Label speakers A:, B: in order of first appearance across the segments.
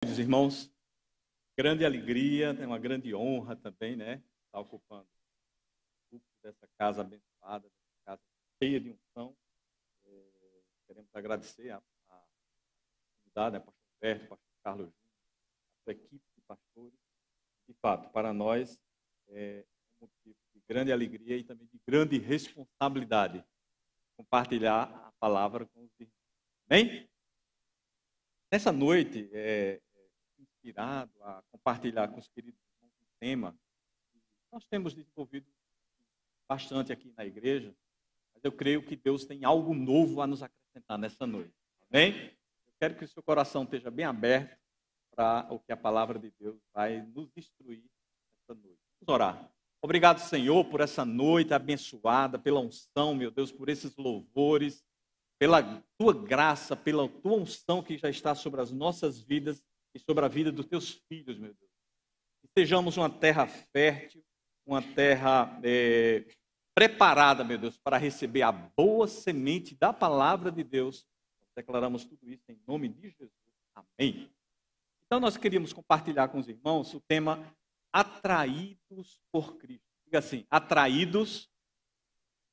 A: Queridos irmãos, grande alegria, é uma grande honra também, né? Estar ocupando o grupo dessa casa abençoada, dessa casa cheia de unção. Queremos agradecer a comunidade, né? Pastor Roberto, Pastor Carlos Júnior, a sua equipe de pastores. De fato, para nós é um motivo de grande alegria e também de grande responsabilidade compartilhar a palavra com os irmãos. Amém? Nessa noite, inspirado a compartilhar com os queridos irmãos um tema que nós temos desenvolvido bastante aqui na igreja, mas eu creio que Deus tem algo novo a nos acrescentar nessa noite. Amém? Eu quero que o seu coração esteja bem aberto para o que a palavra de Deus vai nos instruir nessa noite. Vamos orar. Obrigado, Senhor, por essa noite abençoada, pela unção, meu Deus, por esses louvores, pela tua graça, pela tua unção que já está sobre as nossas vidas e sobre a vida dos teus filhos, meu Deus. Que sejamos uma terra fértil, uma terra preparada, meu Deus, para receber a boa semente da palavra de Deus. Nós declaramos tudo isso em nome de Jesus. Amém. Então, nós queríamos compartilhar com os irmãos o tema atraídos por Cristo. Diga assim, atraídos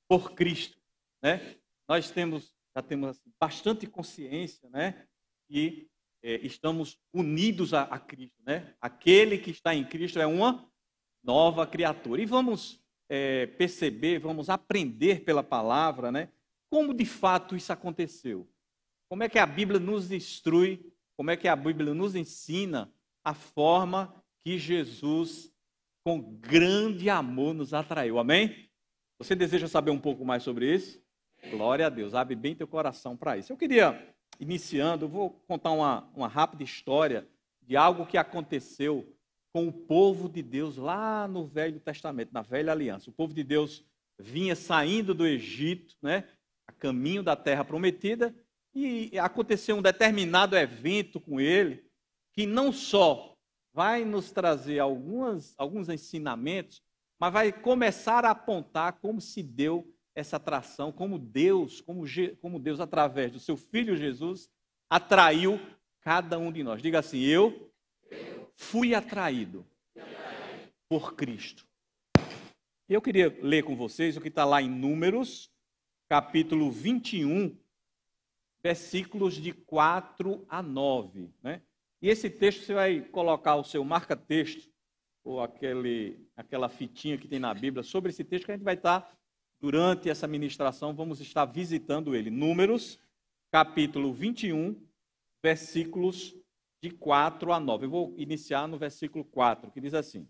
A: por Cristo, né? Nós já temos assim, bastante consciência, né? E estamos unidos a Cristo, né? Aquele que está em Cristo é uma nova criatura. E vamos perceber, vamos aprender pela palavra, né? Como de fato isso aconteceu. Como é que a Bíblia nos instrui, como é que a Bíblia nos ensina a forma que Jesus, com grande amor, nos atraiu. Amém? Você deseja saber um pouco mais sobre isso? Glória a Deus, abre bem teu coração para isso. Eu queria, iniciando, eu vou contar uma rápida história de algo que aconteceu com o povo de Deus lá no Velho Testamento, na Velha Aliança. O povo de Deus vinha saindo do Egito, né, a caminho da Terra Prometida, e aconteceu um determinado evento com ele, que não só vai nos trazer alguns ensinamentos, mas vai começar a apontar como se deu essa atração, como Deus, através do seu Filho Jesus, atraiu cada um de nós. Diga assim, eu fui atraído por Cristo. Eu queria ler com vocês o que está lá em Números, capítulo 21, versículos de 4 a 9, né? E esse texto você vai colocar o seu marca-texto, ou aquela fitinha que tem na Bíblia, sobre esse texto que a gente vai estar, durante essa ministração, vamos estar visitando ele. Números, capítulo 21, versículos de 4 a 9. Eu vou iniciar no versículo 4, que diz assim: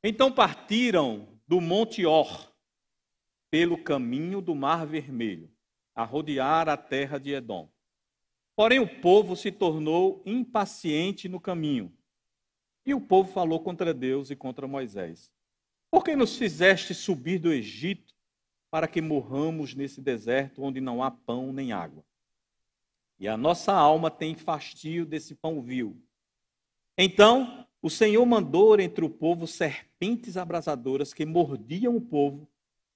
A: Então partiram do Monte Or, pelo caminho do Mar Vermelho, a rodear a terra de Edom. Porém, o povo se tornou impaciente no caminho. E o povo falou contra Deus e contra Moisés: Por que nos fizeste subir do Egito para que morramos nesse deserto onde não há pão nem água? E a nossa alma tem fastio desse pão vil. Então o Senhor mandou entre o povo serpentes abrasadoras que mordiam o povo,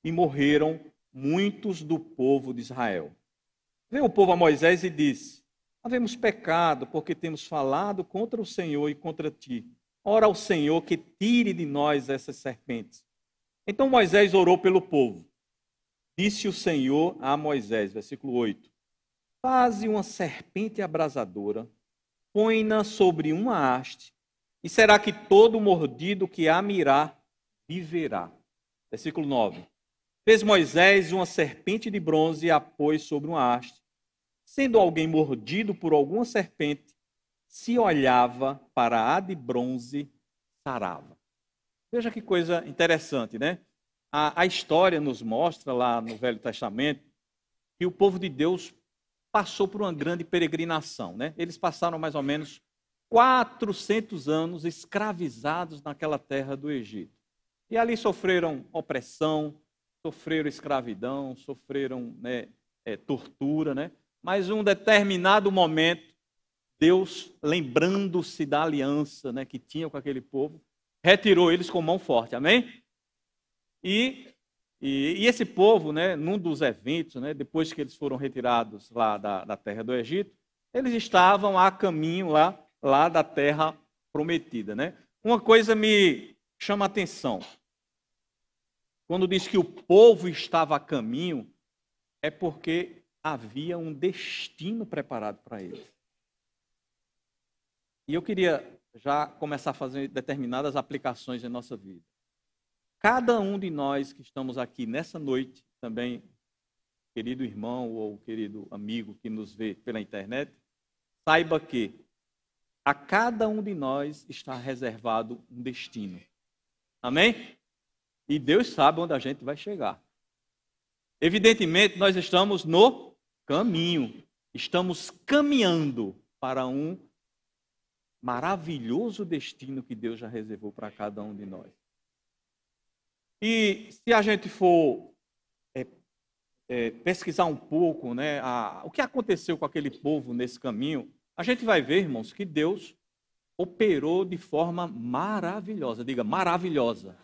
A: e morreram muitos do povo de Israel. Veio o povo a Moisés e disse: Havemos pecado, porque temos falado contra o Senhor e contra ti. Ora ao Senhor que tire de nós essas serpentes. Então Moisés orou pelo povo. Disse o Senhor a Moisés, versículo 8: Faze uma serpente abrasadora, põe-na sobre uma haste, e será que todo mordido que a mirar viverá. Versículo 9: Fez Moisés uma serpente de bronze e a pôs sobre uma haste. Sendo alguém mordido por alguma serpente, se olhava para a de bronze, sarava. Veja que coisa interessante, né? A história nos mostra lá no Velho Testamento que o povo de Deus passou por uma grande peregrinação, né? Eles passaram mais ou menos 400 anos escravizados naquela terra do Egito. E ali sofreram opressão, sofreram escravidão, sofreram, né, tortura, né? Mas em um determinado momento, Deus, lembrando-se da aliança, né, que tinha com aquele povo, retirou eles com mão forte, amém? E esse povo, né, num dos eventos, né, depois que eles foram retirados lá da terra do Egito, eles estavam a caminho lá lá da terra prometida, né? Uma coisa me chama a atenção. Quando diz que o povo estava a caminho, é porque havia um destino preparado para eles. E eu queria já começar a fazer determinadas aplicações em nossa vida. Cada um de nós que estamos aqui nessa noite, também, querido irmão ou querido amigo que nos vê pela internet, saiba que a cada um de nós está reservado um destino. Amém? E Deus sabe onde a gente vai chegar. Evidentemente, nós estamos no caminho. Estamos caminhando para um maravilhoso destino que Deus já reservou para cada um de nós. E se a gente for pesquisar um pouco, né, o que aconteceu com aquele povo nesse caminho, a gente vai ver, irmãos, que Deus operou de forma maravilhosa. Diga, maravilhosa.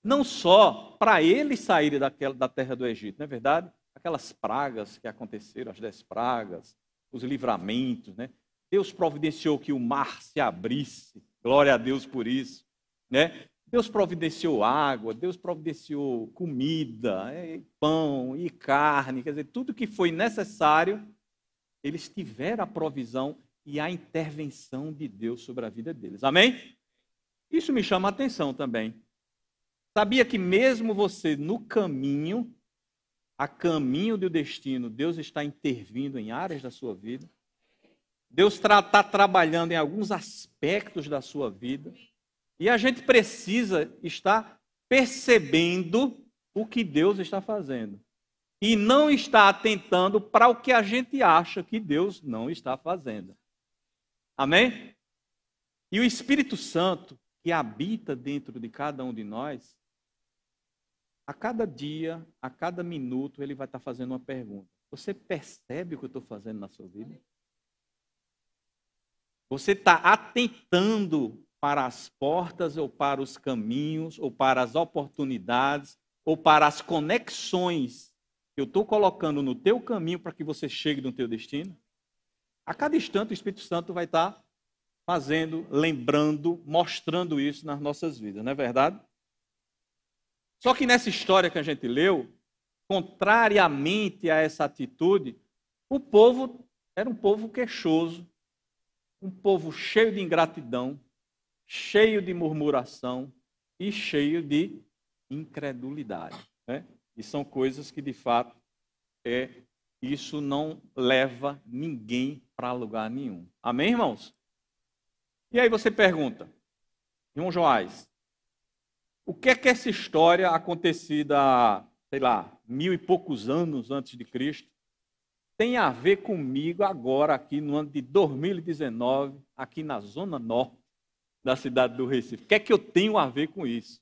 A: Não só para eles saírem da terra do Egito, não é verdade? Aquelas pragas que aconteceram, as 10 pragas, os livramentos, né? Deus providenciou que o mar se abrisse, glória a Deus por isso, né? Deus providenciou água, Deus providenciou comida, pão e carne, quer dizer, tudo que foi necessário, eles tiveram a provisão e a intervenção de Deus sobre a vida deles. Amém? Isso me chama a atenção também. Sabia que mesmo você no caminho, a caminho do destino, Deus está intervindo em áreas da sua vida? Deus está trabalhando em alguns aspectos da sua vida. E a gente precisa estar percebendo o que Deus está fazendo. E não está atentando para o que a gente acha que Deus não está fazendo. Amém? E o Espírito Santo, que habita dentro de cada um de nós, a cada dia, a cada minuto, ele vai estar fazendo uma pergunta. Você percebe o que eu estou fazendo na sua vida? Você está atentando para as portas, ou para os caminhos, ou para as oportunidades, ou para as conexões que eu estou colocando no teu caminho para que você chegue no teu destino? A cada instante o Espírito Santo vai estar fazendo, lembrando, mostrando isso nas nossas vidas, não é verdade? Só que nessa história que a gente leu, contrariamente a essa atitude, o povo era um povo queixoso, um povo cheio de ingratidão, cheio de murmuração e cheio de incredulidade, né? E são coisas que, de fato, isso não leva ninguém para lugar nenhum. Amém, irmãos? E aí você pergunta, irmão Joás, o que é que essa história acontecida há, sei lá, 1000 e poucos anos antes de Cristo, tem a ver comigo agora, aqui no ano de 2019, aqui na zona norte da cidade do Recife? O que é que eu tenho a ver com isso?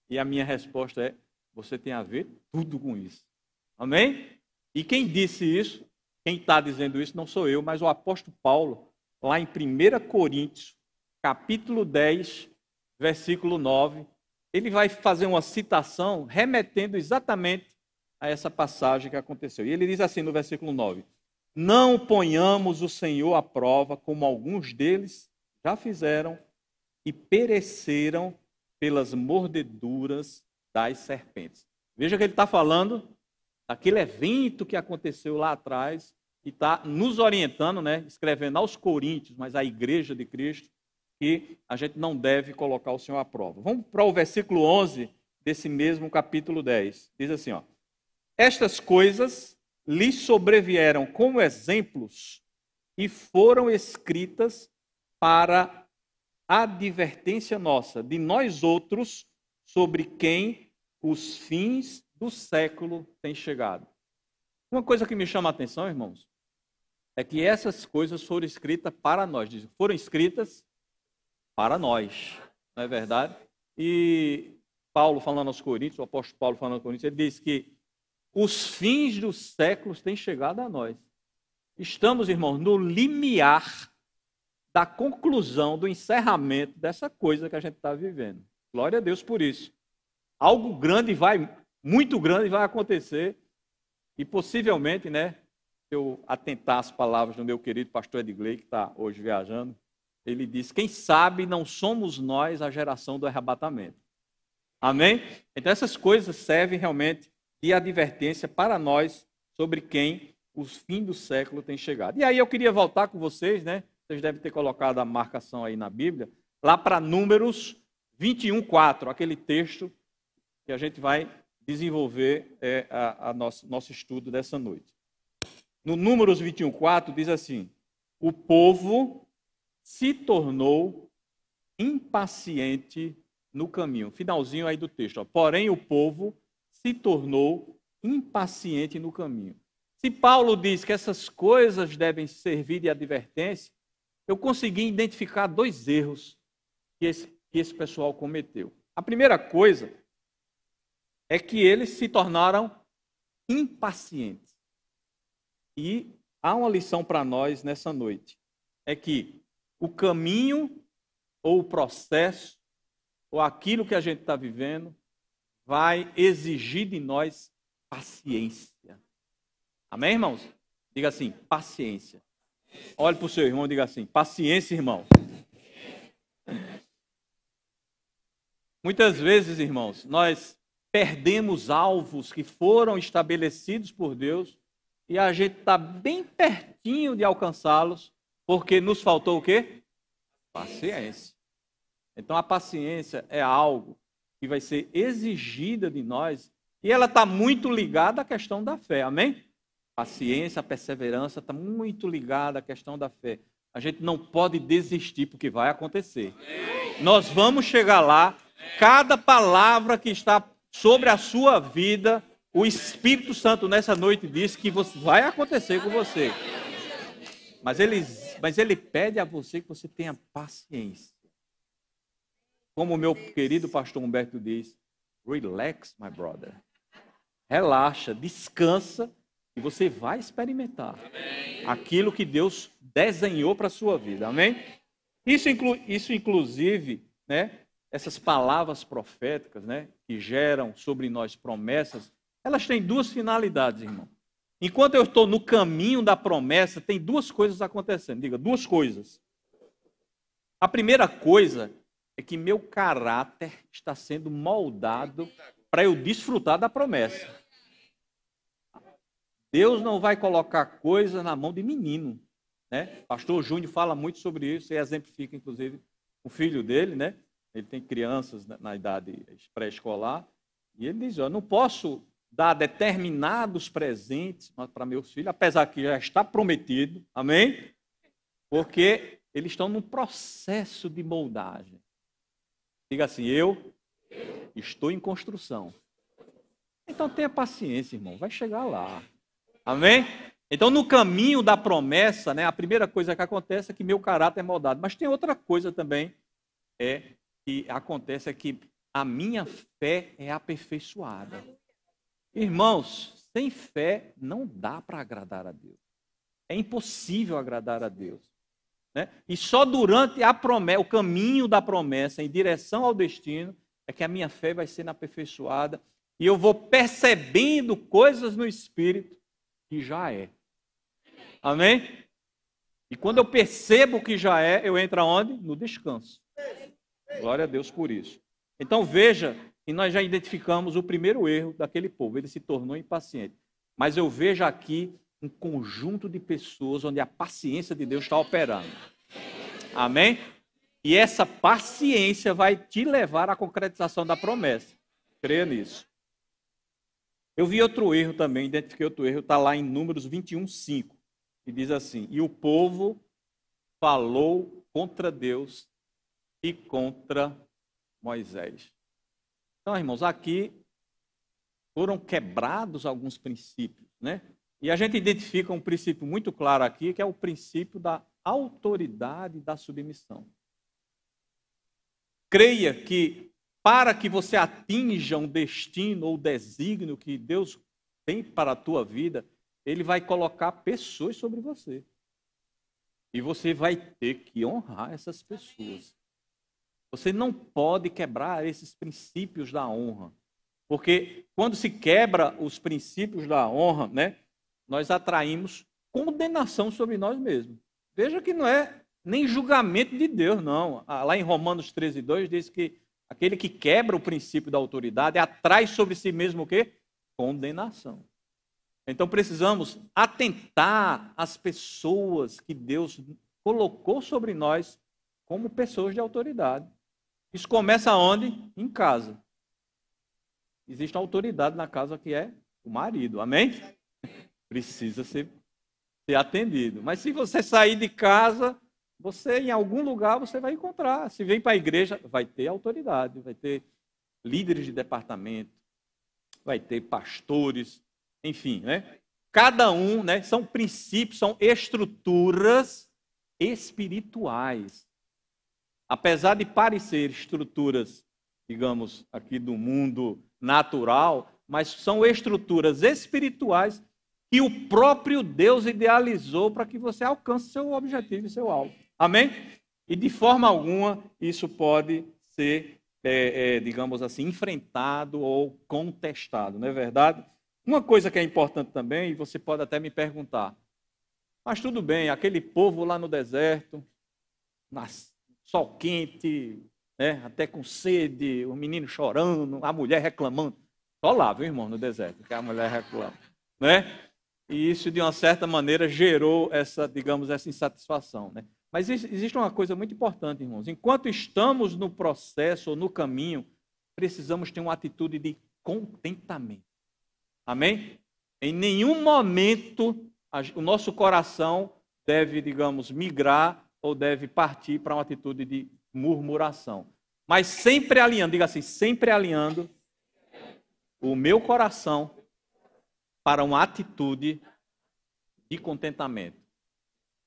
A: E a minha resposta é, você tem a ver tudo com isso. Amém? E quem disse isso, quem está dizendo isso, não sou eu, mas o apóstolo Paulo, lá em 1 Coríntios, capítulo 10, versículo 9, ele vai fazer uma citação remetendo exatamente a essa passagem que aconteceu. E ele diz assim no versículo 9, não ponhamos o Senhor à prova, como alguns deles já fizeram e pereceram pelas mordeduras das serpentes. Veja que ele está falando daquele evento que aconteceu lá atrás e está nos orientando, né, escrevendo aos Coríntios, mas à igreja de Cristo, que a gente não deve colocar o Senhor à prova. Vamos para o versículo 11 desse mesmo capítulo 10. Diz assim, ó, estas coisas lhe sobrevieram como exemplos e foram escritas para advertência nossa, de nós outros, sobre quem os fins do século têm chegado. Uma coisa que me chama a atenção, irmãos, é que essas coisas foram escritas para nós. Foram escritas para nós, não é verdade? E Paulo falando aos Coríntios, o apóstolo Paulo falando aos Coríntios, ele diz que os fins dos séculos têm chegado a nós. Estamos, irmãos, no limiar da conclusão, do encerramento dessa coisa que a gente está vivendo. Glória a Deus por isso. Algo grande muito grande vai acontecer e possivelmente, né, se eu atentar às palavras do meu querido pastor Edgley, que está hoje viajando, ele diz, quem sabe não somos nós a geração do arrebatamento. Amém? Então essas coisas servem realmente de advertência para nós sobre quem o fim do século tem chegado. E aí eu queria voltar com vocês, né? Vocês devem ter colocado a marcação aí na Bíblia, lá para Números 21:4, aquele texto que a gente vai desenvolver nosso estudo dessa noite. No Números 21:4 diz assim, o povo se tornou impaciente no caminho. Finalzinho aí do texto. Ó. Porém, o povo se tornou impaciente no caminho. Se Paulo diz que essas coisas devem servir de advertência, eu consegui identificar 2 erros que esse pessoal cometeu. A primeira coisa é que eles se tornaram impacientes. E há uma lição para nós nessa noite. É que o caminho ou o processo ou aquilo que a gente está vivendo vai exigir de nós paciência. Amém, irmãos? Diga assim, paciência. Olhe para o seu irmão e diga assim, paciência, irmão. Muitas vezes, irmãos, nós perdemos alvos que foram estabelecidos por Deus e a gente está bem pertinho de alcançá-los porque nos faltou o quê? Paciência. Então a paciência é algo que vai ser exigida de nós e ela está muito ligada à questão da fé, amém? Paciência, a perseverança está muito ligada à questão da fé. A gente não pode desistir porque vai acontecer. Nós vamos chegar lá, cada palavra que está sobre a sua vida, o Espírito Santo nessa noite diz que vai acontecer com você. Mas ele pede a você que você tenha paciência. Como o meu querido pastor Humberto diz, relax, my brother. Relaxa, descansa e você vai experimentar aquilo que Deus desenhou para a sua vida. Amém? Isso inclusive, né, essas palavras proféticas, né, que geram sobre nós promessas, elas têm 2 finalidades, irmão. Enquanto eu estou no caminho da promessa, tem 2 coisas acontecendo. Diga, 2 coisas. A primeira coisa é que meu caráter está sendo moldado para eu desfrutar da promessa. Deus não vai colocar coisas na mão de menino, né? Pastor Júnior fala muito sobre isso e exemplifica, inclusive, o filho dele, né? Ele tem crianças na idade pré-escolar e ele diz, eu não posso dar determinados presentes para meus filhos, apesar que já está prometido, amém? Porque eles estão num processo de moldagem. Diga assim, eu estou em construção. Então tenha paciência, irmão, vai chegar lá. Amém? Então no caminho da promessa, né, a primeira coisa que acontece é que meu caráter é moldado. Mas tem outra coisa também que acontece, é que a minha fé é aperfeiçoada. Irmãos, sem fé não dá para agradar a Deus. É impossível agradar a Deus. Né? E só durante a promessa, o caminho da promessa em direção ao destino, é que a minha fé vai sendo aperfeiçoada e eu vou percebendo coisas no Espírito que já é. Amém? E quando eu percebo que já é, eu entro aonde? No descanso. Glória a Deus por isso. Então veja que nós já identificamos o primeiro erro daquele povo. Ele se tornou impaciente. Mas eu vejo aqui um conjunto de pessoas onde a paciência de Deus está operando. Amém? E essa paciência vai te levar à concretização da promessa. Creia nisso. Eu vi outro erro também, identifiquei outro erro, está lá em Números 21:5, que diz assim, e o povo falou contra Deus e contra Moisés. Então, irmãos, aqui foram quebrados alguns princípios, né? E a gente identifica um princípio muito claro aqui, que é o princípio da autoridade e da submissão. Creia que para que você atinja um destino ou desígnio que Deus tem para a tua vida, Ele vai colocar pessoas sobre você. E você vai ter que honrar essas pessoas. Você não pode quebrar esses princípios da honra. Porque quando se quebra os princípios da honra, né, nós atraímos condenação sobre nós mesmos. Veja que não nem julgamento de Deus, não. Lá em Romanos 13:2 diz que aquele que quebra o princípio da autoridade atrai sobre si mesmo o quê? Condenação. Então precisamos atentar às pessoas que Deus colocou sobre nós como pessoas de autoridade. Isso começa onde? Em casa. Existe autoridade na casa que é o marido, amém? Precisa ser atendido. Mas se você sair de casa, você em algum lugar você vai encontrar. Se vem para a igreja, vai ter autoridade, vai ter líderes de departamento, vai ter pastores, enfim, né? Cada um, né, são princípios, são estruturas espirituais. Apesar de parecer estruturas, digamos, aqui do mundo natural, mas são estruturas espirituais que o próprio Deus idealizou para que você alcance seu objetivo e seu alvo. Amém? E de forma alguma isso pode ser, digamos assim, enfrentado ou contestado, não é verdade? Uma coisa que é importante também, e você pode até me perguntar, mas tudo bem, aquele povo lá no deserto, sol quente, né, até com sede, o menino chorando, a mulher reclamando. Só lá, viu, irmão, no deserto, que a mulher reclama, né? E isso, de uma certa maneira, gerou essa, digamos, essa insatisfação, né? Mas existe uma coisa muito importante, irmãos. Enquanto estamos no processo ou no caminho, precisamos ter uma atitude de contentamento. Amém? Em nenhum momento o nosso coração deve, digamos, migrar ou deve partir para uma atitude de murmuração. Mas sempre alinhando, diga assim, sempre alinhando o meu coração para uma atitude de contentamento.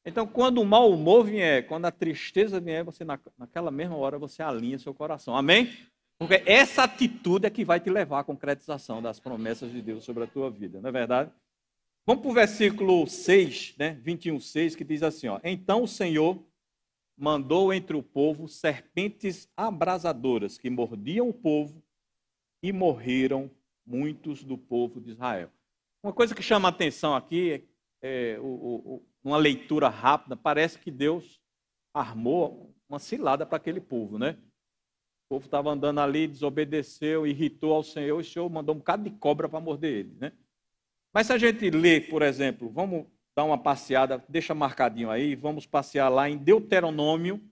A: Então, quando o mau humor vier, quando a tristeza vier, você naquela mesma hora você alinha seu coração. Amém? Porque essa atitude é que vai te levar à concretização das promessas de Deus sobre a tua vida, não é verdade? Vamos para o versículo 6, né? 21:6, que diz assim, ó: Então o Senhor mandou entre o povo serpentes abrasadoras que mordiam o povo e morreram muitos do povo de Israel. Uma coisa que chama a atenção aqui, uma leitura rápida, parece que Deus armou uma cilada para aquele povo, né? O povo estava andando ali, desobedeceu, irritou ao Senhor, e o Senhor mandou um bocado de cobra para morder ele, né? Mas se a gente ler, por exemplo, vamos dar uma passeada, deixa marcadinho aí, vamos passear lá em Deuteronômio,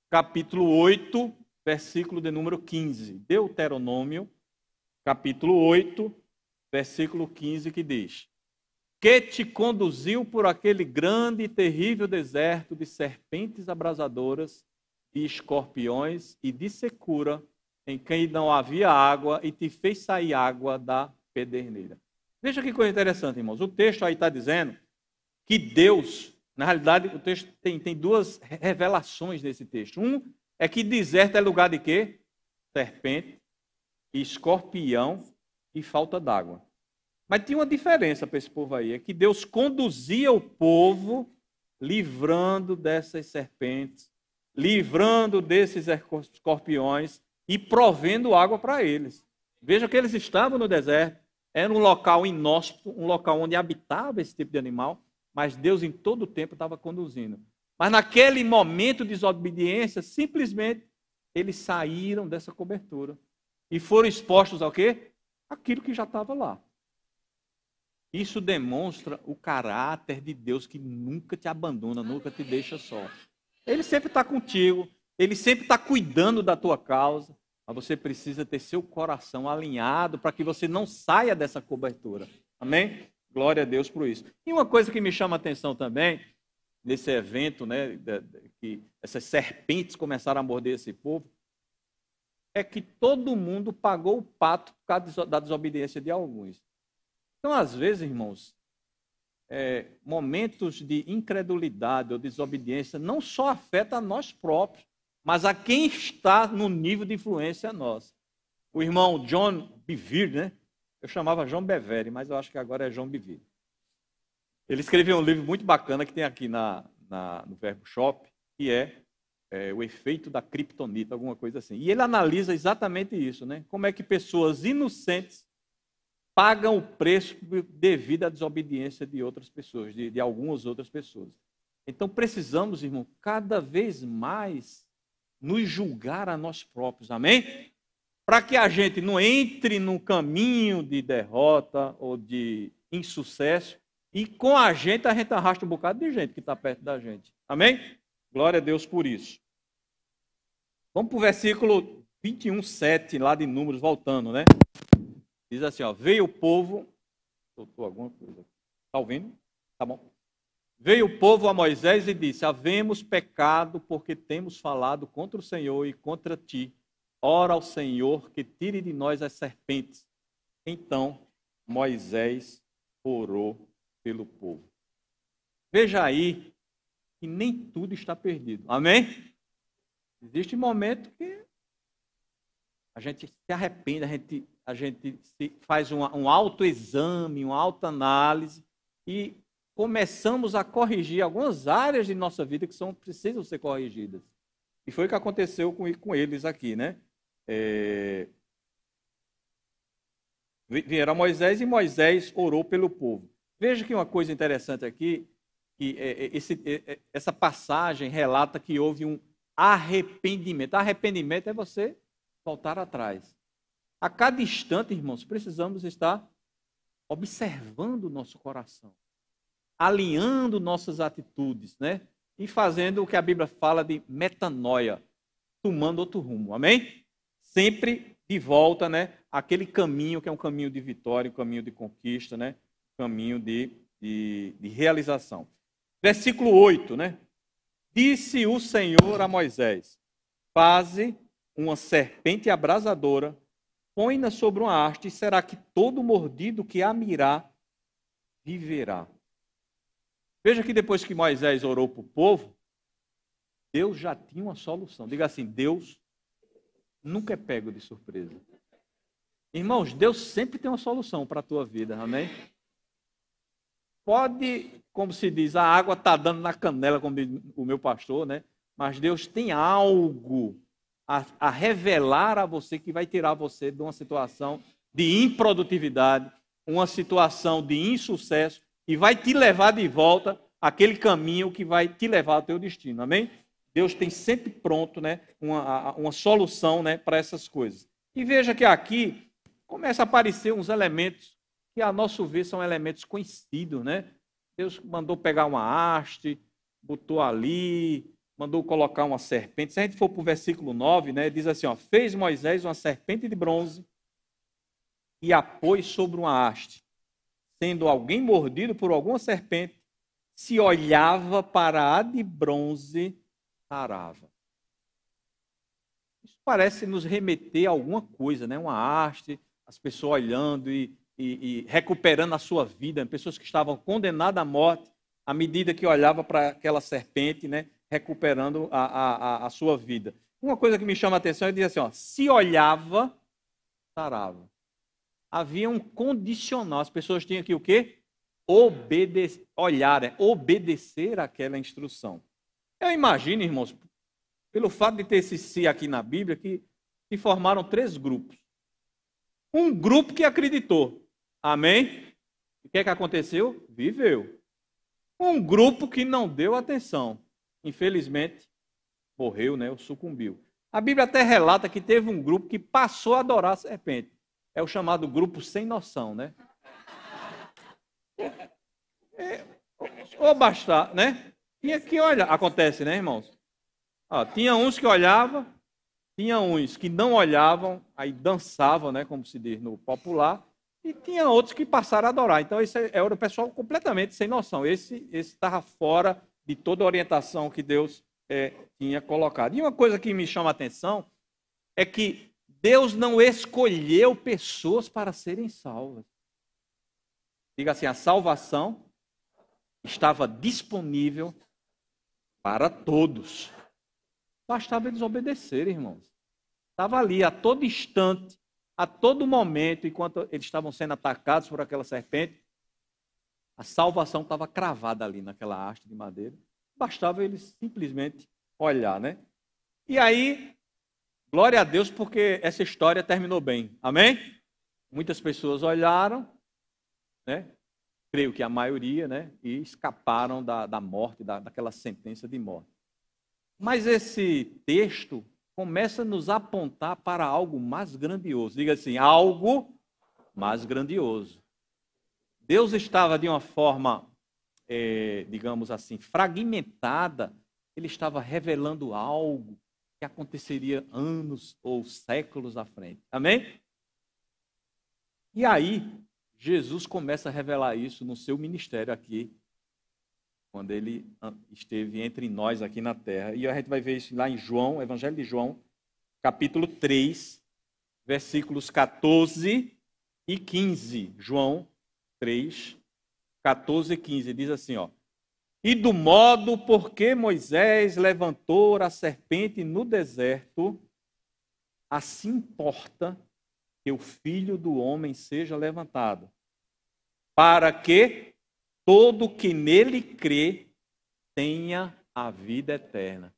A: capítulo 8, versículo de número 15. Deuteronômio, capítulo 8, versículo 15, que diz: Que te conduziu por aquele grande e terrível deserto de serpentes abrasadoras, de escorpiões e de secura, em quem não havia água, e te fez sair água da pederneira. Veja que coisa interessante, irmãos. O texto aí está dizendo que Deus, na realidade, o texto tem duas revelações nesse texto. Um é que deserto é lugar de quê? Serpente, escorpião e falta d'água. Mas tinha uma diferença para esse povo aí, é que Deus conduzia o povo livrando dessas serpentes, livrando desses escorpiões e provendo água para eles. Veja que eles estavam no deserto, era um local inóspito, um local onde habitava esse tipo de animal, mas Deus em todo o tempo estava conduzindo. Mas naquele momento de desobediência, simplesmente eles saíram dessa cobertura e foram expostos ao quê? Aquilo que já estava lá. Isso demonstra o caráter de Deus que nunca te abandona, nunca te deixa só. Ele sempre está contigo, ele sempre está cuidando da tua causa, mas você precisa ter seu coração alinhado para que você não saia dessa cobertura. Amém? Glória a Deus por isso. E uma coisa que me chama a atenção também, nesse evento, né, que essas serpentes começaram a morder esse povo, é que todo mundo pagou o pato por causa da desobediência de alguns. Então, às vezes, irmãos, momentos de incredulidade ou desobediência não só afetam a nós próprios, mas a quem está no nível de influência nossa. O irmão John Bevere, né? Eu chamava João Bevere, mas eu acho que agora é João Bevere. Ele escreveu um livro muito bacana que tem aqui no Verbo Shop, que é o efeito da criptonita, alguma coisa assim. E ele analisa exatamente isso, né? Como é que pessoas inocentes pagam o preço devido à desobediência de outras pessoas, de algumas outras pessoas. Então precisamos, irmão, cada vez mais nos julgar a nós próprios, amém? Para que a gente não entre no caminho de derrota ou de insucesso e com a gente arrasta um bocado de gente que está perto da gente, amém? Glória a Deus por isso. Vamos para o versículo 21, 7, lá de Números, voltando, né? Diz assim, ó, veio o povo... Soltou alguma coisa? Está ouvindo? Tá bom. Veio o povo a Moisés e disse, havemos pecado porque temos falado contra o Senhor e contra ti. Ora ao Senhor que tire de nós as serpentes. Então Moisés orou pelo povo. Veja aí que nem tudo está perdido. Amém? Existe um momento que a gente se arrepende, a gente faz um autoexame, uma autoanálise e começamos a corrigir algumas áreas de nossa vida que precisam ser corrigidas. E foi o que aconteceu com eles aqui, né? Vieram a Moisés e Moisés orou pelo povo. Veja que uma coisa interessante aqui, que essa passagem relata que houve um arrependimento. Arrependimento é você voltar atrás. A cada instante, irmãos, precisamos estar observando o nosso coração, alinhando nossas atitudes, né? E fazendo o que a Bíblia fala de metanoia, tomando outro rumo, amém? Sempre de volta, né? Aquele caminho que é um caminho de vitória, um caminho de conquista, né? Um caminho de realização. Versículo 8, né? Disse o Senhor a Moisés, faze uma serpente abrasadora, põe-na sobre uma haste, e será que todo mordido que a mirar viverá. Veja que depois que Moisés orou para o povo, Deus já tinha uma solução. Diga assim, Deus nunca é pego de surpresa. Irmãos, Deus sempre tem uma solução para a tua vida, amém? Pode, como se diz, a água está dando na canela, como diz o meu pastor, né? Mas Deus tem algo a revelar a você que vai tirar você de uma situação de improdutividade, uma situação de insucesso e vai te levar de volta àquele caminho que vai te levar ao teu destino, amém? Deus tem sempre pronto, né, uma solução, né, para essas coisas. E veja que aqui começa a aparecer uns elementos que, a nosso ver, são elementos conhecidos, né? Deus mandou pegar uma haste, botou ali, mandou colocar uma serpente. Se a gente for para o versículo 9, né, diz assim, ó, fez Moisés uma serpente de bronze e a pôs sobre uma haste. Sendo alguém mordido por alguma serpente, se olhava para a de bronze, sarava. Isso parece nos remeter a alguma coisa, né? Uma haste, as pessoas olhando e recuperando a sua vida, pessoas que estavam condenadas à morte, à medida que olhava para aquela serpente, né? Recuperando a sua vida. Uma coisa que me chama a atenção é dizer assim, ó, se olhava, sarava. Havia um condicional, as pessoas tinham que o quê? Obedecer àquela instrução. Eu imagino, irmãos, pelo fato de ter esse si aqui na Bíblia, que se formaram 3 grupos. Um grupo que acreditou, amém? O que é que aconteceu? Viveu. Um grupo que não deu atenção, infelizmente, morreu, né? Ou sucumbiu. A Bíblia até relata que teve um grupo que passou a adorar a serpente. É o chamado grupo sem noção, né? Ou bastar, né? Tinha que olhar. Acontece, né, irmãos? Tinha uns que olhavam, tinha uns que não olhavam, aí dançavam, né, como se diz no popular, e tinha outros que passaram a adorar. Então, esse era o pessoal completamente sem noção. Esse estava fora de toda a orientação que Deus tinha colocado. E uma coisa que me chama a atenção é que Deus não escolheu pessoas para serem salvas. Diga assim, a salvação estava disponível para todos. Bastava eles obedecerem, irmãos. Estava ali a todo instante, a todo momento, enquanto eles estavam sendo atacados por aquela serpente, a salvação estava cravada ali naquela haste de madeira. Bastava eles simplesmente olhar, né? E aí, glória a Deus, porque essa história terminou bem. Amém? Muitas pessoas olharam, né? creio que a maioria, né, e escaparam da morte, daquela sentença de morte. Mas esse texto começa a nos apontar para algo mais grandioso. Diga assim, algo mais grandioso. Deus estava de uma forma, digamos assim, fragmentada. Ele estava revelando algo que aconteceria anos ou séculos à frente. Amém? E aí, Jesus começa a revelar isso no seu ministério aqui, quando ele esteve entre nós aqui na terra. E a gente vai ver isso lá em João, Evangelho de João, capítulo 3, versículos 14 e 15. João 3, 14 e 15. Diz assim, ó. E do modo por que Moisés levantou a serpente no deserto, assim importa que o Filho do Homem seja levantado, para que todo que nele crê tenha a vida eterna.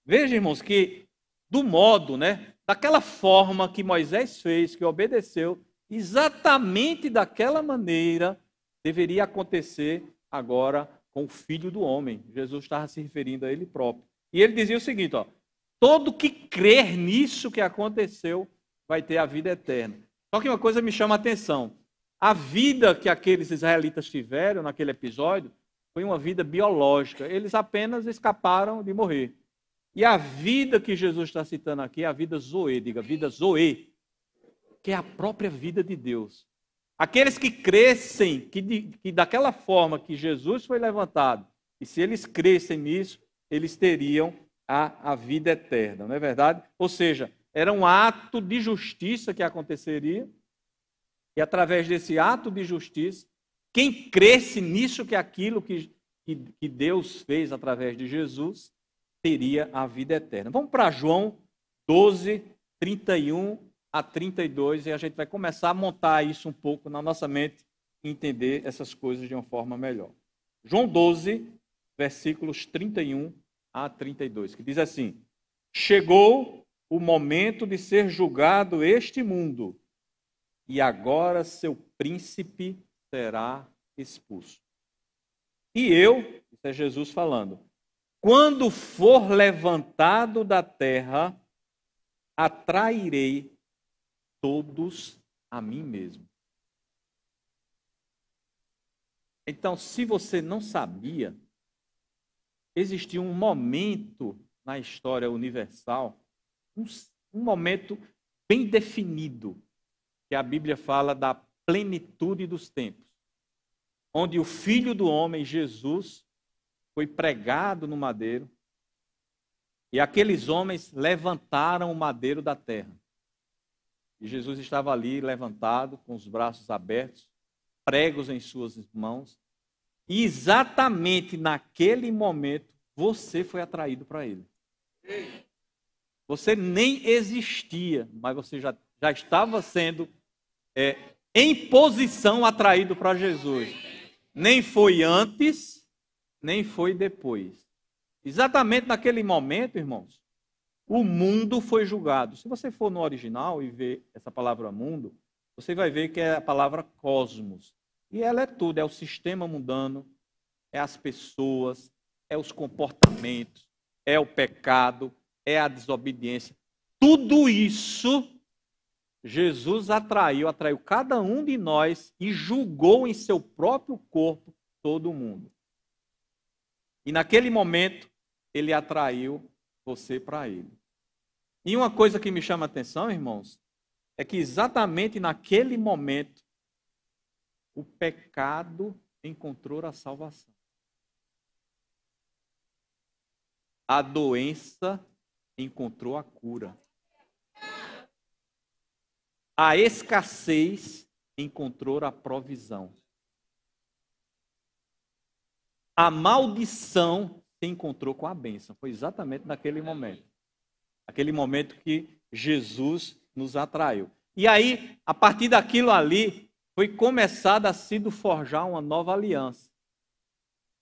A: Veja, irmãos, que do modo, né, daquela forma que Moisés fez, que obedeceu, exatamente daquela maneira deveria acontecer agora com o Filho do Homem. Jesus estava se referindo a ele próprio. E ele dizia o seguinte, ó, todo que crer nisso que aconteceu vai ter a vida eterna. Só que uma coisa me chama a atenção. A vida que aqueles israelitas tiveram naquele episódio foi uma vida biológica. Eles apenas escaparam de morrer. E a vida que Jesus está citando aqui é a vida Zoe, diga, vida Zoe, que é a própria vida de Deus. Aqueles que crescem, que daquela forma que Jesus foi levantado, e se eles crescem nisso, eles teriam a vida eterna, não é verdade? Ou seja, era um ato de justiça que aconteceria, e através desse ato de justiça, quem cresce nisso que aquilo que Deus fez através de Jesus, teria a vida eterna. Vamos para João 12, 31 a 32, e a gente vai começar a montar isso um pouco na nossa mente e entender essas coisas de uma forma melhor. João 12, versículos 31 a 32, que diz assim: chegou o momento de ser julgado este mundo, e agora seu príncipe será expulso. E eu, isso é Jesus falando, quando for levantado da terra, atrairei todos a mim mesmo. Então, se você não sabia, existia um momento na história universal, um momento bem definido, que a Bíblia fala da plenitude dos tempos, onde o Filho do Homem, Jesus, foi pregado no madeiro, e aqueles homens levantaram o madeiro da terra. E Jesus estava ali levantado, com os braços abertos, pregos em suas mãos, e exatamente naquele momento, você foi atraído para ele. Você nem existia, mas você já estava sendo em posição atraído para Jesus. Nem foi antes, nem foi depois. Exatamente naquele momento, irmãos, o mundo foi julgado. Se você for no original e ver essa palavra mundo, você vai ver que é a palavra cosmos. E ela é tudo, é o sistema mundano, é as pessoas, é os comportamentos, é o pecado, é a desobediência. Tudo isso Jesus atraiu cada um de nós e julgou em seu próprio corpo todo mundo. E naquele momento, ele atraiu você para ele. E uma coisa que me chama a atenção, irmãos, é que exatamente naquele momento, o pecado encontrou a salvação. A doença encontrou a cura. A escassez encontrou a provisão. A maldição se encontrou com a bênção. Foi exatamente naquele momento. Aquele momento que Jesus nos atraiu. E aí, a partir daquilo ali, foi começada a se forjar uma nova aliança.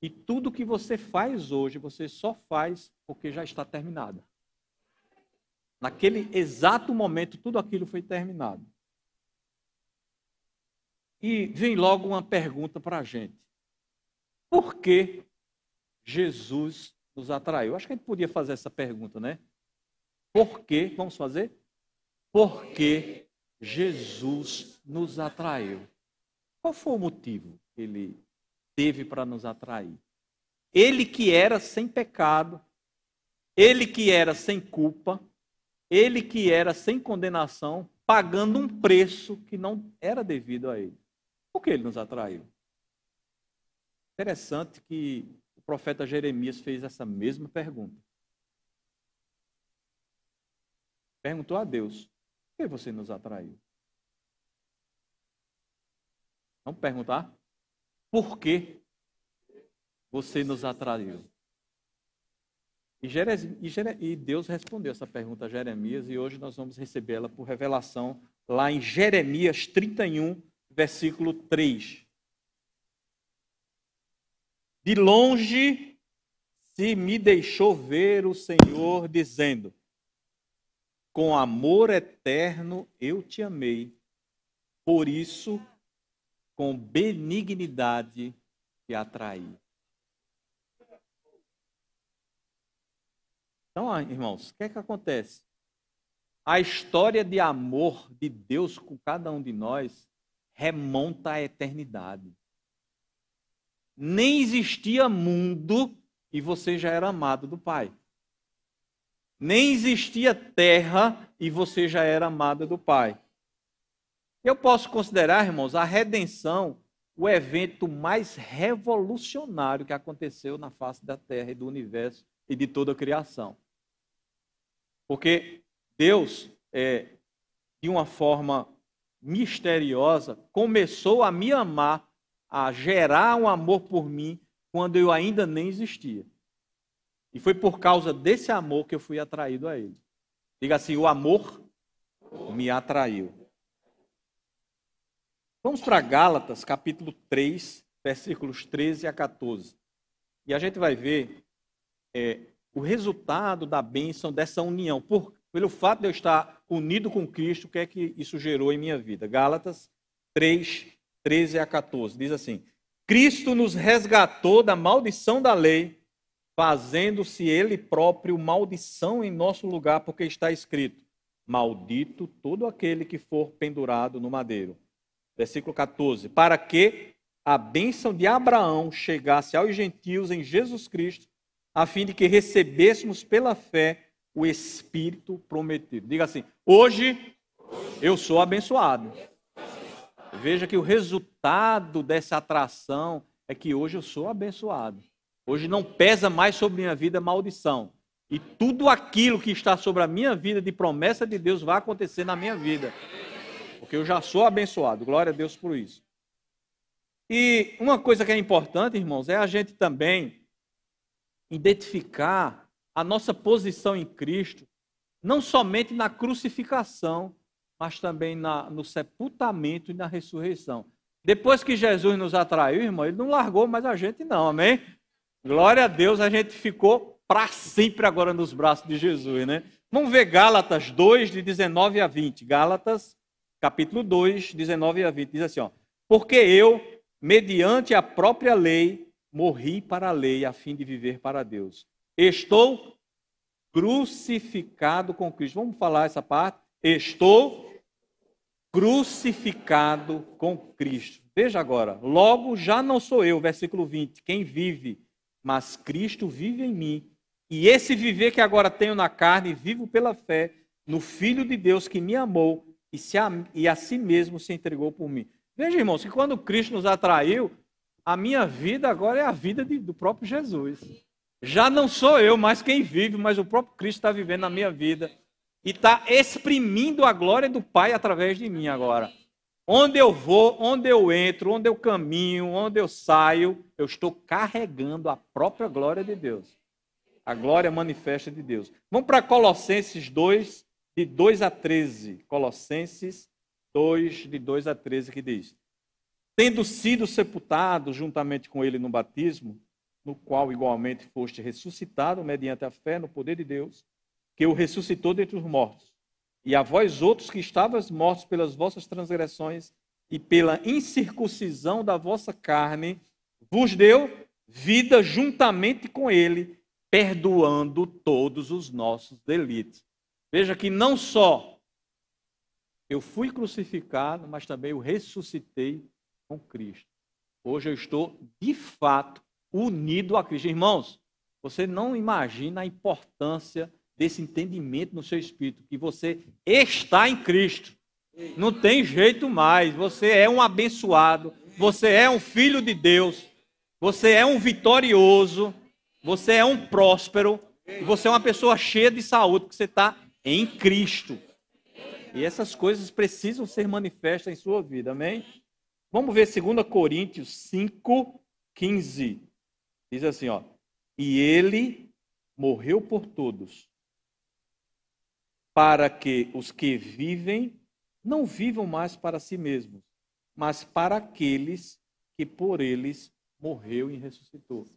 A: E tudo que você faz hoje, você só faz porque já está terminado. Naquele exato momento, tudo aquilo foi terminado. E vem logo uma pergunta para a gente. Por que Jesus nos atraiu? Acho que a gente podia fazer essa pergunta, né? Por que? Vamos fazer? Por que Jesus nos atraiu? Qual foi o motivo que ele teve para nos atrair? Ele que era sem pecado, ele que era sem culpa, ele que era sem condenação, pagando um preço que não era devido a ele. Por que ele nos atraiu? Interessante que o profeta Jeremias fez essa mesma pergunta. Perguntou a Deus: por que você nos atraiu? Vamos perguntar? Por que você nos atraiu? E Deus respondeu essa pergunta a Jeremias, e hoje nós vamos recebê-la por revelação lá em Jeremias 31, versículo 3. De longe se me deixou ver o Senhor, dizendo: com amor eterno eu te amei, por isso com benignidade te atraí. Então, irmãos, o que é que acontece? A história de amor de Deus com cada um de nós remonta à eternidade. Nem existia mundo e você já era amado do Pai. Nem existia terra e você já era amado do Pai. Eu posso considerar, irmãos, a redenção o evento mais revolucionário que aconteceu na face da terra e do universo e de toda a criação. Porque Deus, de uma forma misteriosa, começou a me amar, a gerar um amor por mim, quando eu ainda nem existia. E foi por causa desse amor que eu fui atraído a Ele. Diga assim: o amor me atraiu. Vamos para Gálatas, capítulo 3, versículos 13 a 14. E a gente vai ver o resultado da bênção dessa união. Pelo fato de eu estar unido com Cristo, o que é que isso gerou em minha vida? Gálatas 3, 13 a 14. Diz assim: Cristo nos resgatou da maldição da lei, fazendo-se Ele próprio maldição em nosso lugar, porque está escrito: maldito todo aquele que for pendurado no madeiro. Versículo 14. Para que a bênção de Abraão chegasse aos gentios em Jesus Cristo, a fim de que recebêssemos pela fé o Espírito prometido. Diga assim: hoje eu sou abençoado. Veja que o resultado dessa atração é que hoje eu sou abençoado. Hoje não pesa mais sobre minha vida maldição. E tudo aquilo que está sobre a minha vida de promessa de Deus vai acontecer na minha vida. Porque eu já sou abençoado. Glória a Deus por isso. E uma coisa que é importante, irmãos, é a gente também identificar a nossa posição em Cristo, não somente na crucificação, mas também no sepultamento e na ressurreição. Depois que Jesus nos atraiu, irmão, Ele não largou mais a gente não, amém? Glória a Deus, a gente ficou para sempre agora nos braços de Jesus, né? Vamos ver Gálatas 2, de 19 a 20. Gálatas, capítulo 2, 19 a 20. Diz assim, ó: porque eu, mediante a própria lei, morri para a lei, a fim de viver para Deus. Estou crucificado com Cristo. Vamos falar essa parte? Estou crucificado com Cristo. Veja agora. Logo, já não sou eu, versículo 20, quem vive, mas Cristo vive em mim. E esse viver que agora tenho na carne, vivo pela fé no Filho de Deus que me amou e a si mesmo se entregou por mim. Veja, irmãos, que quando Cristo nos atraiu, a minha vida agora é a vida do próprio Jesus. Já não sou eu mais quem vive, mas o próprio Cristo está vivendo na minha vida. E está exprimindo a glória do Pai através de mim agora. Onde eu vou, onde eu entro, onde eu caminho, onde eu saio, eu estou carregando a própria glória de Deus. A glória manifesta de Deus. Vamos para Colossenses 2, de 2 a 13. Colossenses 2, de 2 a 13, que diz: tendo sido sepultados juntamente com ele no batismo, no qual igualmente foste ressuscitado mediante a fé no poder de Deus, que o ressuscitou dentre os mortos. E a vós outros que estavas mortos pelas vossas transgressões e pela incircuncisão da vossa carne, vos deu vida juntamente com ele, perdoando todos os nossos delitos. Veja que não só eu fui crucificado, mas também eu ressuscitei com Cristo. Hoje eu estou, de fato, unido a Cristo. Irmãos, você não imagina a importância desse entendimento no seu espírito, que você está em Cristo. Não tem jeito mais. Você é um abençoado, você é um filho de Deus, você é um vitorioso, você é um próspero, e você é uma pessoa cheia de saúde, porque você está em Cristo. E essas coisas precisam ser manifestas em sua vida, amém? Vamos ver 2 Coríntios 5:15. Diz assim, ó: e ele morreu por todos, para que os que vivem não vivam mais para si mesmos, mas para aqueles que por eles morreu e ressuscitou.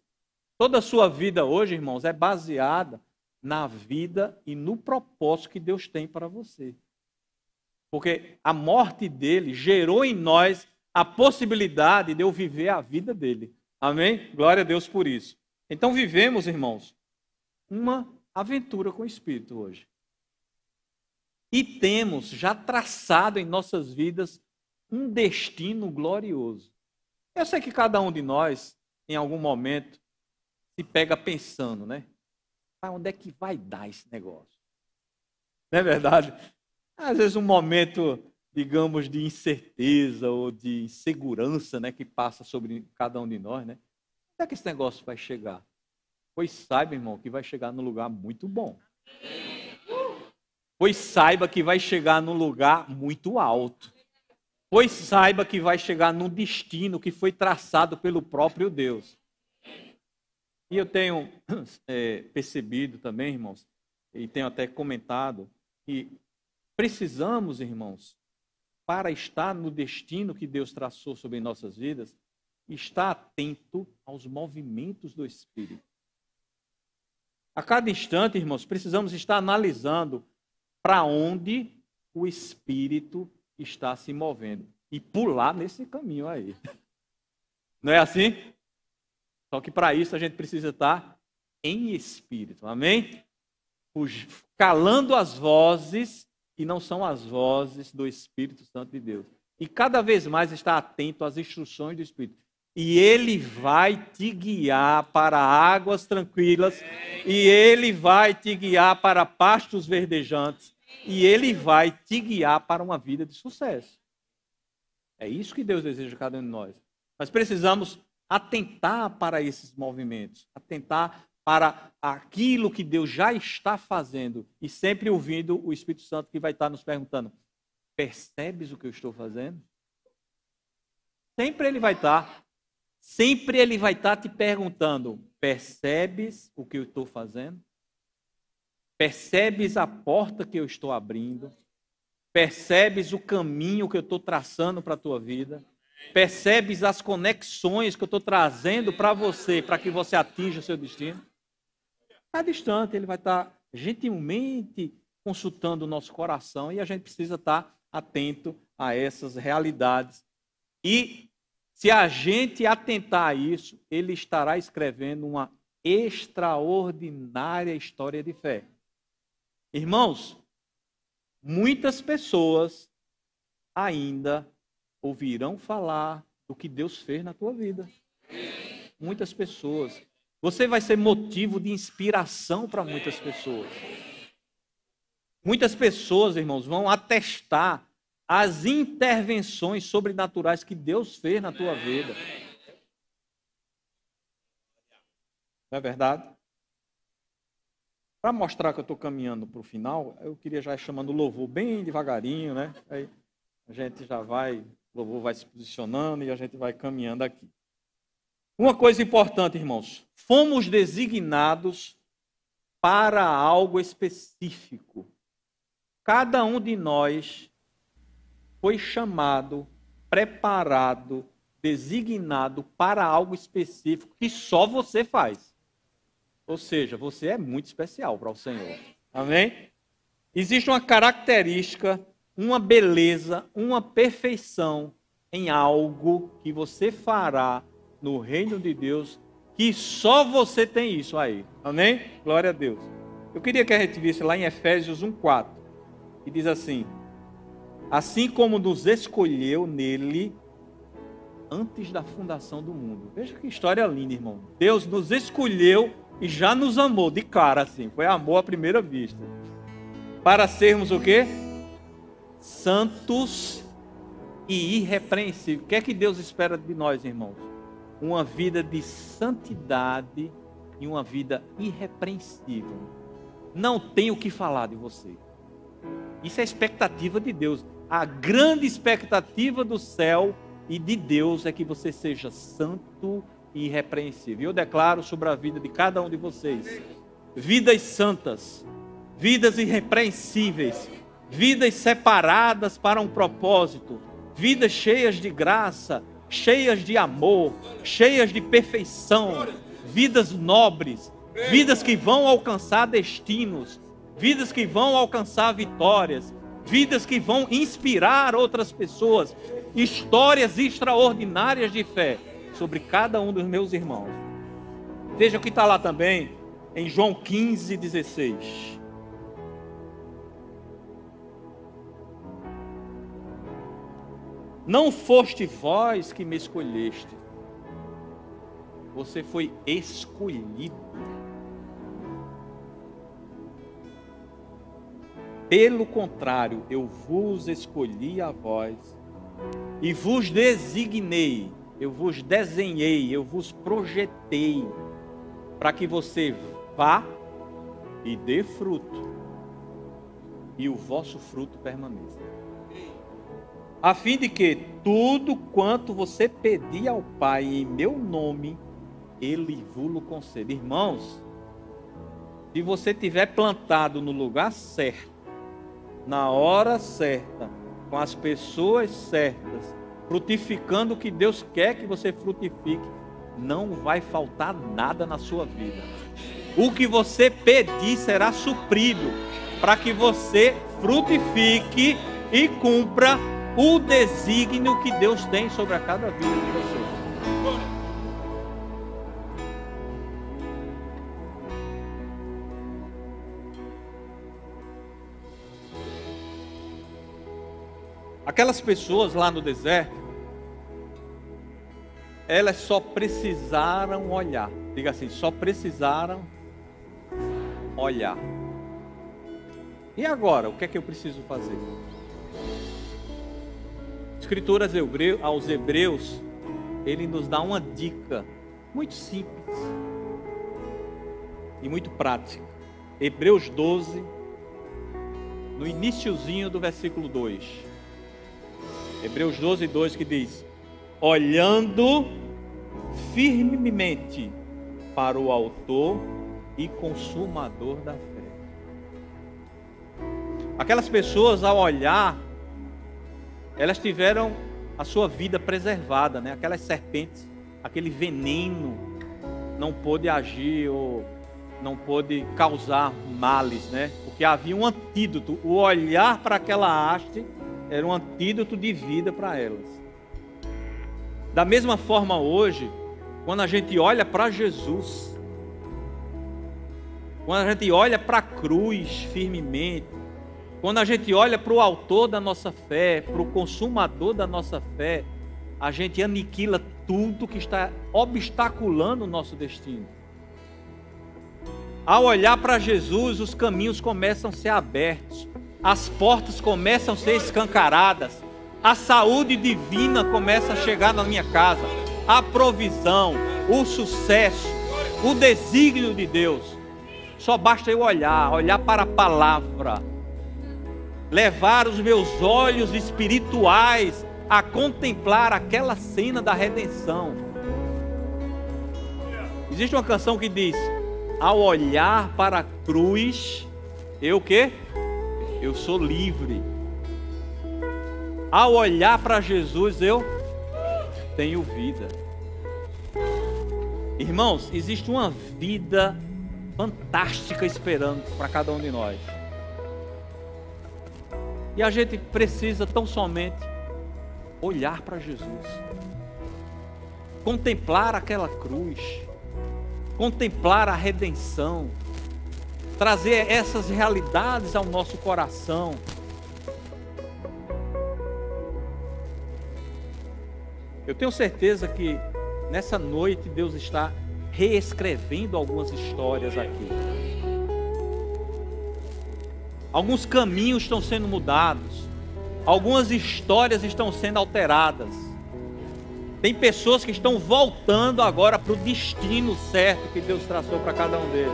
A: Toda a sua vida hoje, irmãos, é baseada na vida e no propósito que Deus tem para você. Porque a morte dele gerou em nós a possibilidade de eu viver a vida dele. Amém? Glória a Deus por isso. Então vivemos, irmãos, uma aventura com o Espírito hoje. E temos já traçado em nossas vidas um destino glorioso. Eu sei que cada um de nós, em algum momento, se pega pensando, né? Mas onde é que vai dar esse negócio? Não é verdade? Às vezes um momento, digamos, de incerteza ou de insegurança, né, que passa sobre cada um de nós, né? Onde é que esse negócio vai chegar? Pois saiba, irmão, que vai chegar num lugar muito bom. Pois saiba que vai chegar num lugar muito alto. Pois saiba que vai chegar num destino que foi traçado pelo próprio Deus. E eu tenho percebido também, irmãos, e tenho até comentado, que precisamos, irmãos, para estar no destino que Deus traçou sobre nossas vidas, estar atento aos movimentos do Espírito. A cada instante, irmãos, precisamos estar analisando para onde o Espírito está se movendo e pular nesse caminho aí. Não é assim? Só que para isso a gente precisa estar em espírito, amém? Calando as vozes que não são as vozes do Espírito Santo de Deus. E cada vez mais estar atento às instruções do Espírito. E ele vai te guiar para águas tranquilas, e ele vai te guiar para pastos verdejantes, e ele vai te guiar para uma vida de sucesso. É isso que Deus deseja de cada um de nós. Nós precisamos atentar para esses movimentos, atentar para aquilo que Deus já está fazendo, e sempre ouvindo o Espírito Santo que vai estar nos perguntando: percebes o que eu estou fazendo? Sempre ele vai estar te perguntando: percebes o que eu estou fazendo? Percebes a porta que eu estou abrindo? Percebes o caminho que eu estou traçando para a tua vida? Percebes as conexões que eu estou trazendo para você, para que você atinja o seu destino? Cada instante ele vai estar gentilmente consultando o nosso coração, e a gente precisa estar atento a essas realidades. E se a gente atentar a isso, ele estará escrevendo uma extraordinária história de fé. Irmãos, muitas pessoas ainda ouvirão falar do que Deus fez na tua vida. Muitas pessoas. Você vai ser motivo de inspiração para muitas pessoas. Muitas pessoas, irmãos, vão atestar as intervenções sobrenaturais que Deus fez na tua vida. Não é verdade? Para mostrar que eu estou caminhando para o final, eu queria já ir chamando o louvor bem devagarinho, né? Aí a gente já vai, o louvor vai se posicionando e a gente vai caminhando aqui. Uma coisa importante, irmãos, fomos designados para algo específico. Cada um de nós foi chamado, preparado, designado para algo específico que só você faz. Ou seja, você é muito especial para o Senhor. Amém? Existe uma característica, uma beleza, uma perfeição em algo que você fará no reino de Deus, que só você tem isso aí. Amém? Glória a Deus. Eu queria que a gente visse lá em Efésios 1:4, que diz assim: assim como nos escolheu nele antes da fundação do mundo. Veja que história linda, irmão. Deus nos escolheu e já nos amou de cara, assim. Foi amor à primeira vista. Para sermos o quê? Santos e irrepreensíveis. O que é que Deus espera de nós, irmãos? Uma vida de santidade e uma vida irrepreensível. Não tem o que falar de você. Isso é a expectativa de Deus. A grande expectativa do céu e de Deus é que você seja santo e irrepreensível. Eu declaro sobre a vida de cada um de vocês vidas santas, vidas irrepreensíveis, vidas separadas para um propósito, vidas cheias de graça, cheias de amor, cheias de perfeição, vidas nobres, vidas que vão alcançar destinos, vidas que vão alcançar vitórias, vidas que vão inspirar outras pessoas, histórias extraordinárias de fé sobre cada um dos meus irmãos. Veja o que está lá também em João 15:16. Não foste vós que me escolheste, você foi escolhido. Pelo contrário, eu vos escolhi a vós e vos designei, eu vos desenhei, eu vos projetei para que você vá e dê fruto e o vosso fruto permaneça, a fim de que tudo quanto você pedir ao Pai em meu nome, Ele vos conceda. Irmãos, se você tiver plantado no lugar certo, na hora certa, com as pessoas certas, frutificando o que Deus quer que você frutifique, não vai faltar nada na sua vida. O que você pedir será suprido, para que você frutifique e cumpra o desígnio que Deus tem sobre a cada vida de vocês. Aquelas pessoas lá no deserto, elas só precisaram olhar. Diga assim, só precisaram olhar. E agora, o que é que eu preciso fazer? Escrituras aos Hebreus, ele nos dá uma dica muito simples e muito prática. Hebreus 12, no iniciozinho do versículo 2. Hebreus 12:2, que diz: olhando firmemente para o autor e consumador da fé. Aquelas pessoas, ao olhar, elas tiveram a sua vida preservada, né? Aquelas serpentes, aquele veneno não pôde agir ou não pôde causar males, né? Porque havia um antídoto. O olhar para aquela haste era um antídoto de vida para elas. Da mesma forma hoje, quando a gente olha para Jesus, quando a gente olha para a cruz firmemente, quando a gente olha para o autor da nossa fé, para o consumador da nossa fé, a gente aniquila tudo que está obstaculando o nosso destino. Ao olhar para Jesus, os caminhos começam a ser abertos, as portas começam a ser escancaradas, a saúde divina começa a chegar na minha casa, a provisão, o sucesso, o desígnio de Deus. Só basta eu olhar para a palavra, levar os meus olhos espirituais a contemplar aquela cena da redenção. Existe uma canção que diz: ao olhar para a cruz, eu o quê? Eu sou livre. Ao olhar para Jesus, eu tenho vida. Irmãos, existe uma vida fantástica esperando para cada um de nós. E a gente precisa tão somente olhar para Jesus, contemplar aquela cruz, contemplar a redenção, trazer essas realidades ao nosso coração. Eu tenho certeza que nessa noite Deus está reescrevendo algumas histórias aqui. Alguns caminhos estão sendo mudados, algumas histórias estão sendo alteradas. Tem pessoas que estão voltando agora para o destino certo que Deus traçou para cada um deles.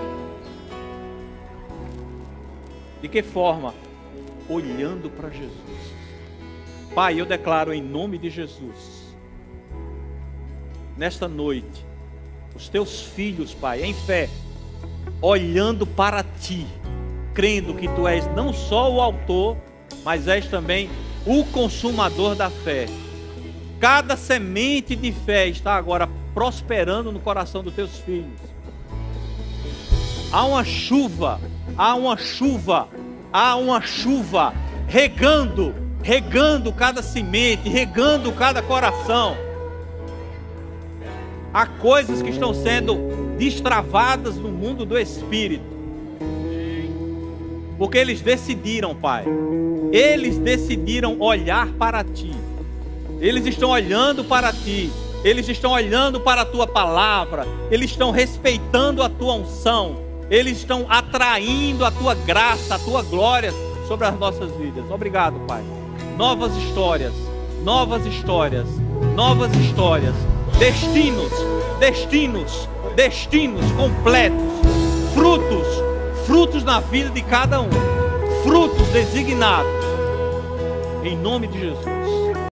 A: De que forma? Olhando para Jesus. Pai, eu declaro em nome de Jesus, nesta noite, os teus filhos, Pai, em fé, olhando para ti, crendo que tu és não só o autor, mas és também o consumador da fé. Cada semente de fé está agora prosperando no coração dos teus filhos. Há uma chuva, regando cada semente, regando cada coração. Há coisas que estão sendo destravadas no mundo do Espírito. Porque eles decidiram, Pai. Eles decidiram olhar para Ti. Eles estão olhando para Ti. Eles estão olhando para a Tua palavra. Eles estão respeitando a Tua unção. Eles estão atraindo a Tua graça, a Tua glória sobre as nossas vidas. Obrigado, Pai. Novas histórias. Novas histórias. Novas histórias. Destinos completos, frutos na vida de cada um, frutos designados, em nome de Jesus.